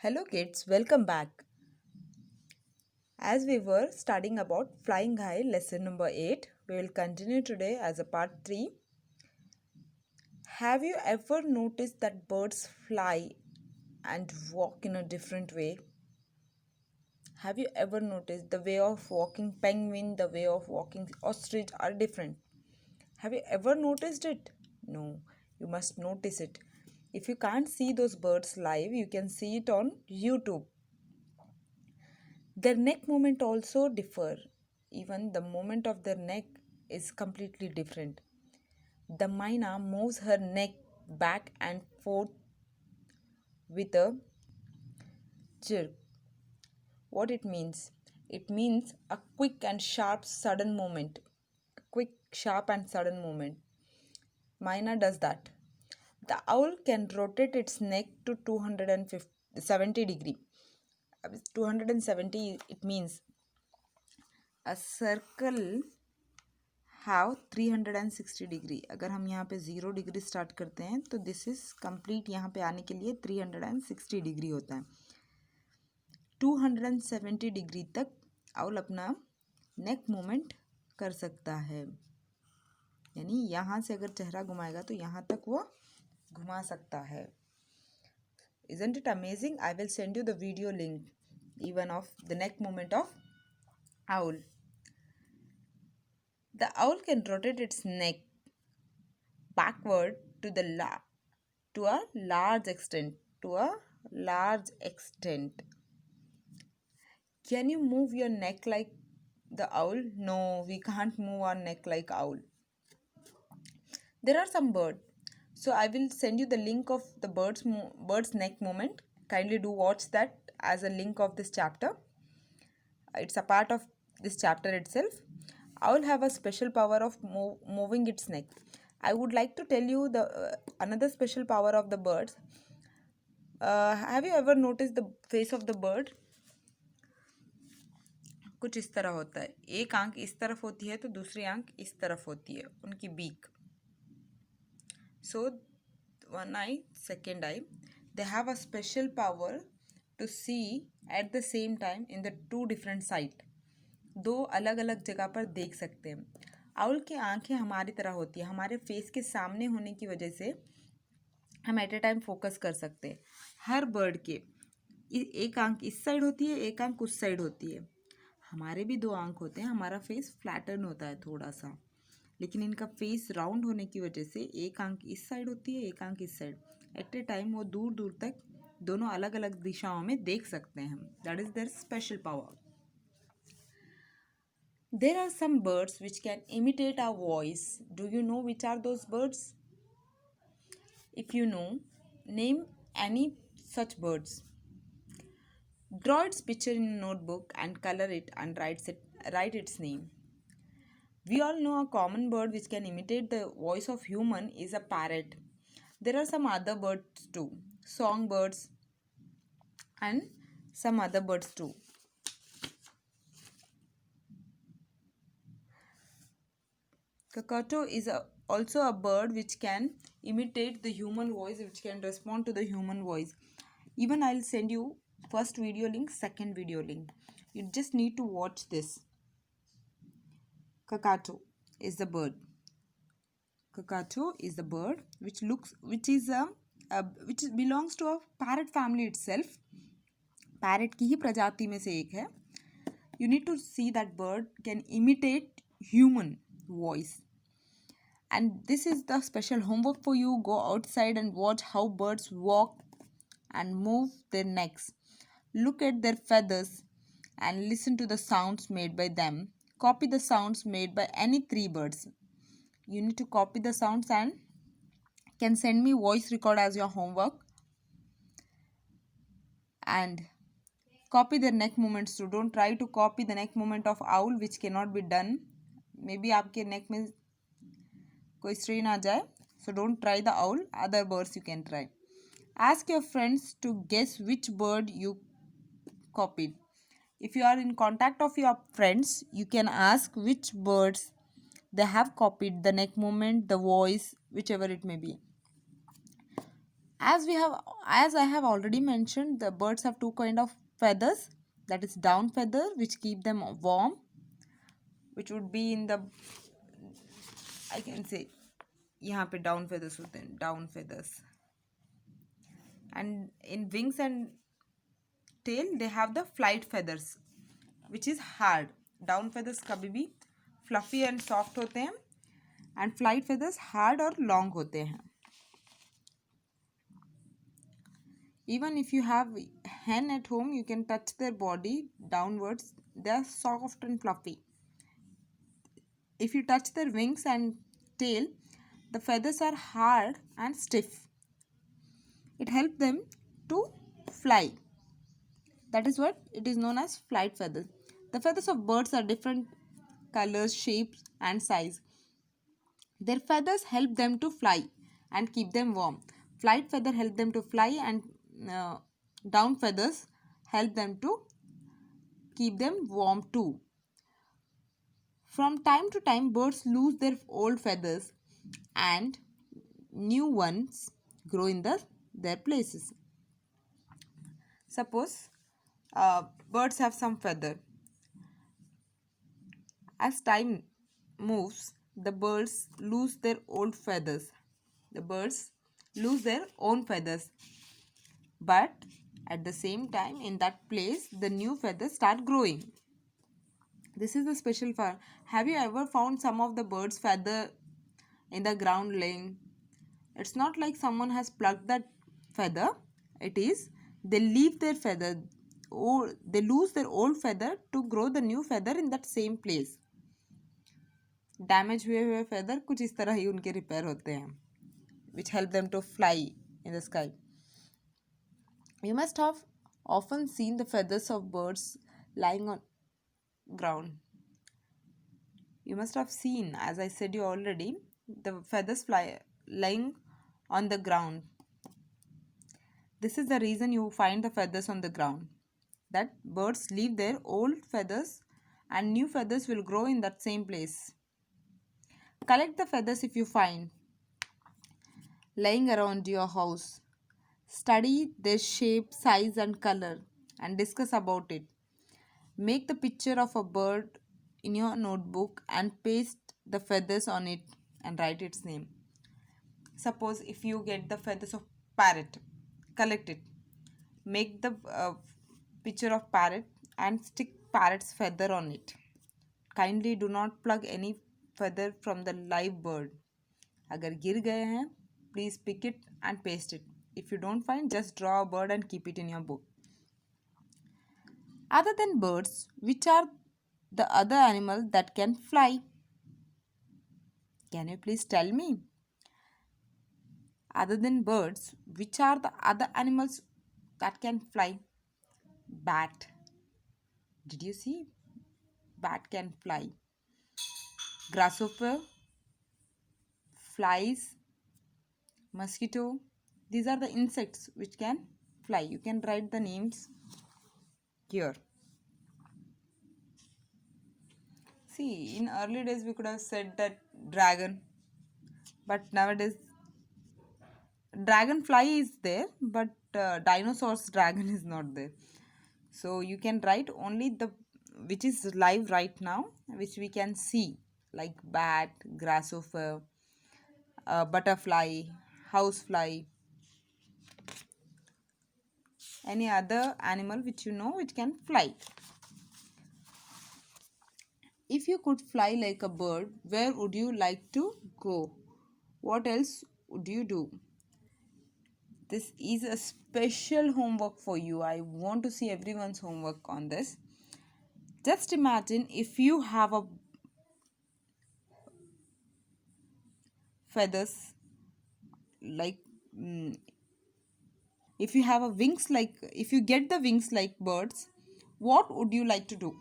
Hello kids, welcome back. As we were studying about flying high lesson number 8, we will continue today as a part 3. Have you ever noticed that birds fly and walk in a different way? Have you ever noticed the way of walking penguin, the way of walking ostrich are different? Have you ever noticed it? No, you must notice it. If you can't see those birds live, you can see it on YouTube. Their neck movement also differ. Even the movement of their neck is completely different. The myna moves her neck back and forth with a jerk. What it means? It means a quick and sharp sudden movement. A quick, sharp and sudden movement. Myna does that. The owl can rotate its neck to 270 degree. 270 it means a circle have 360 degree. अगर हम यहाँ पे 0 degree start करते हैं तो this is complete यहाँ पे आने के लिए 360 डिग्री होता है. 270 डिग्री तक आउल अपना नेक मूवमेंट कर सकता है. यानी यहाँ से अगर चेहरा घुमाएगा तो यहाँ तक वो घुमा सकता है. Isn't it amazing? I will send you the video link even of the neck movement of owl. The owl can rotate its neck backward to a large extent. Can you move your neck like the owl? No, we can't move our neck like owl. There are some birds. So I will send you the link of the bird's neck movement. Kindly do watch that as a link of this chapter. It's a part of this chapter itself. Owl have a special power of moving its neck. I would like to tell you the another special power of the birds. Have you ever noticed the face of the bird? कुछ इस तरह होता है. एक आंख इस तरफ होती है तो दूसरी आंख इस तरफ होती है. उनकी beak. So one eye, second eye, they have a special power to see at the same time in the two different sides. दो अलग अलग जगह पर देख सकते हैं. आउल की आंखें हमारी तरह होती है. हमारे फेस के सामने होने की वजह से हम एट ए टाइम फोकस कर सकते हैं. हर बर्ड के एक आंख इस साइड होती है, एक आंख उस साइड होती है. हमारे भी दो आंख होते हैं. हमारा फेस फ्लैटन होता है थोड़ा सा, लेकिन इनका फेस राउंड होने की वजह से एक आंख इस साइड होती है, एक आंख इस साइड. एट ए टाइम वो दूर दूर तक दोनों अलग अलग दिशाओं में देख सकते हैं. That is their special power. There are some birds which can imitate our voice. Do you know which are those birds? If you know, name any such birds. Draw its picture in a notebook and color it and write its name. We all know a common bird which can imitate the voice of human is a parrot. There are some other birds too, songbirds and some other birds too. Kokato is also a bird which can imitate the human voice, which can respond to the human voice. Even I'll send you first video link, second video link. You just need to watch this. Kokato is the bird. Kokato is the bird which belongs to a parrot family itself. Parrot की ही प्रजाति में से एक है. You need to see that bird can imitate human voice. And this is the special homework for you. Go outside and watch how birds walk and move their necks. Look at their feathers and listen to the sounds made by them. Copy the sounds made by any three birds. You need to copy the sounds and can send me voice record as your homework. And copy their neck movements too. Don't try to copy the neck movement of owl, which cannot be done. Maybe आपके neck में कोई strain आ जाए. So don't try the owl. Other birds you can try. Ask your friends to guess which bird you copied. If you are in contact of your friends, you can ask which birds they have copied the neck movement, the voice, whichever it may be. As I have already mentioned, the birds have two kind of feathers, that is down feather which keep them warm, which would be in the, I can say, यहाँ पे down feathers होते हैं, down feathers, and in wings and tail they have the flight feathers which is hard. Down feathers कभी भी fluffy and soft होते हैं and flight feathers hard और long होते हैं. Even if you have hen at home, you can touch their body downwards. They are soft and fluffy. If you touch their wings and tail, the feathers are hard and stiff. It helps them to fly. That is what it is known as flight feathers. The feathers of birds are different colors, shapes and size. Their feathers help them to fly and keep them warm. Flight feather help them to fly and down feathers help them to keep them warm too. From time to time, birds lose their old feathers and new ones grow in their places. Suppose birds have some feather. As time moves, the birds lose their old feathers. The birds lose their own feathers. But at the same time, in that place, the new feathers start growing. This is the special part. Have you ever found some of the bird's feather in the ground laying? It's not like someone has plucked that feather. It is they leave their feather or they lose their old feather to grow the new feather in that same place. Damage हुए feather कुछ इस तरह ही उनके repair होते हैं, which help them to fly in the sky. You must have often seen the feathers of birds lying on ground. You must have seen, as I said you already, the feathers lying on the ground. This is the reason you find the feathers on the ground. That birds leave their old feathers and new feathers will grow in that same place. Collect the feathers if you find lying around your house. Study their shape, size and color and discuss about it. Make the picture of a bird in your notebook and paste the feathers on it and write its name. Suppose if you get the feathers of parrot, collect it. Make the picture of parrot and stick parrot's feather on it. Kindly do not pluck any feather from the live bird. अगर गिर गए हैं, please pick it and paste it. If you don't find, just draw a bird and keep it in your book. Other than birds, which are the other animals that can fly? Can you please tell me? Other than birds, which are the other animals that can fly? Bat. Did you see? Bat can fly. Grasshopper, flies, mosquito. These are the insects which can fly. You can write the names here. See, in early days we could have said that dragon, but nowadays dragonfly is there, but dinosaur's dragon is not there. So you can write only the which is live right now, which we can see, like bat, grasshopper, butterfly, housefly, any other animal which you know which can fly. If you could fly like a bird, where would you like to go? What else would you do? This is a special homework for you. I want to see everyone's homework on this. Just imagine if you have a feathers like if you have a wings like if you get the wings like birds, what would you like to do?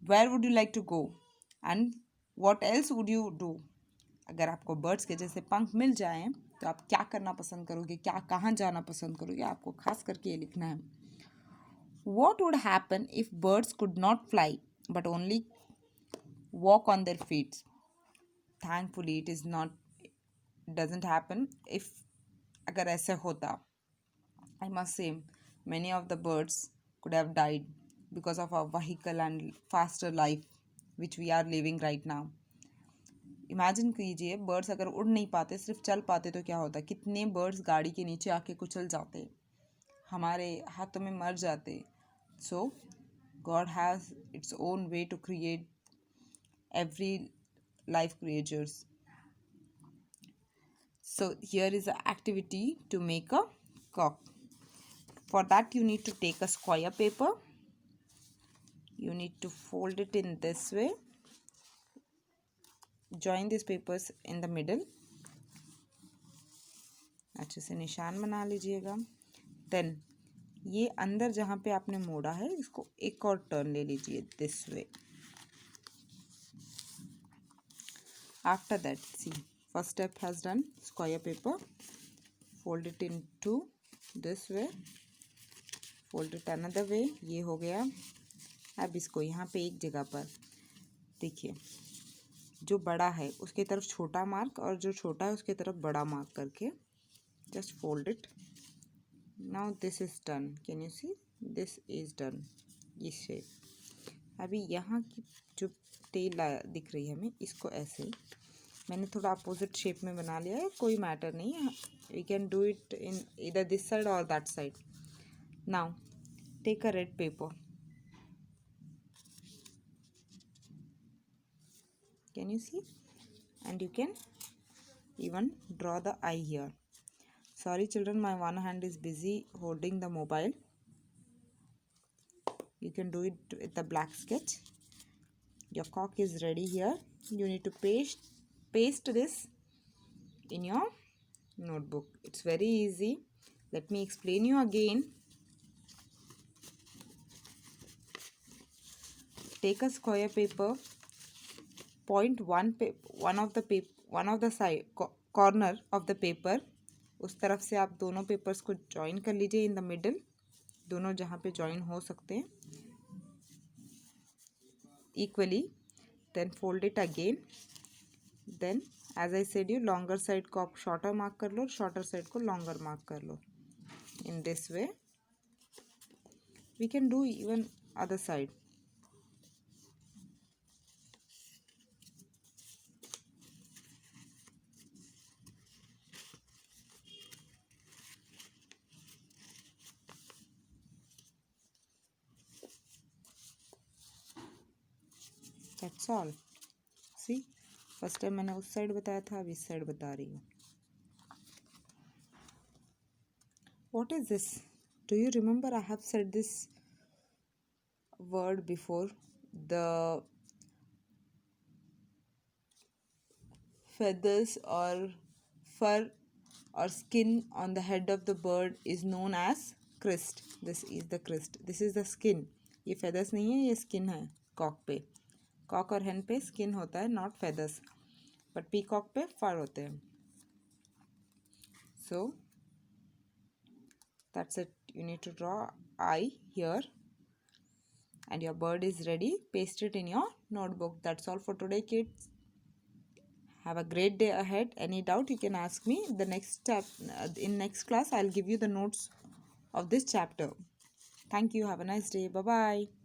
Where would you like to go? And what else would you do? अगर आपको birds के जैसे पंख मिल जाएं तो आप क्या करना पसंद करोगे, क्या कहाँ जाना पसंद करोगे, आपको खास करके ये लिखना है. What would happen if birds could not fly but only walk on their feet? Thankfully, it doesn't happen. If अगर ऐसे होता, I must say many of the birds could have died because of our vehicle and faster life which we are living right now. Imagine कीजिए birds अगर उड़ नहीं पाते, सिर्फ चल पाते तो क्या होता। कितने बर्ड्स गाड़ी के नीचे आके कुचल जाते, हमारे हाथों में मर जाते। So god has its own way to create every life creatures. So here is an activity to make a cock. For that you need to take a square paper. You need to fold it in this way. Join these papers in the middle. अच्छे से निशान बना लीजिएगा। Then ये अंदर जहाँ पे आपने मोड़ा है इसको एक और टर्न ले लीजिए this way. After that, see, first step has done, square paper, fold it into this way, fold it another way, ये हो गया। अब इसको यहाँ पे एक जगह पर देखिए, जो बड़ा है उसके तरफ छोटा मार्क और जो छोटा है उसके तरफ बड़ा मार्क करके just fold it. Now this is done. Can you see? This is done. इस शेप। अभी यहाँ की जो टेल दिख रही है हमें, इसको ऐसे मैंने थोड़ा अपोजिट शेप में बना लिया है, कोई मैटर नहीं है। We can do it in इधर दिस साइड और that side. Now take a red paper, can you see, and you can even draw the eye here. Sorry children, my one hand is busy holding the mobile. You can do it with the black sketch. Your cock is ready here. You need to paste this in your notebook. It's very easy. Let me explain you again. Take a square paper, point one of the side corner of the paper, उस तरफ से आप दोनों papers को join कर लीजिए in the middle, दोनों जहाँ पे ज्वाइन हो सकते हैं equally. Then fold it again. Then as I said you, longer side को आप शॉर्टर मार्क कर लो, शॉर्टर साइड को लॉन्गर मार्क कर लो। In this way we can do even other side. That's all. See, first time मैंने उस side बताया था, अब इस साइड बता रही हूँ। What is this? Do you remember I have said this word before? The feathers or fur or skin on the head of the bird is known as crest. This is the crest. This is the skin. ये feathers नहीं है, ये skin है Kock पे। Kock और hen पे skin होता है, not feathers. But peacock पे fur होते हैं. So that's it. You need to draw eye here, and your bird is ready. Paste it in your notebook. That's all for today, kids. Have a great day ahead. Any doubt you can ask me. The next step in next class I'll give you the notes of this chapter. Thank you. Have a nice day. Bye bye.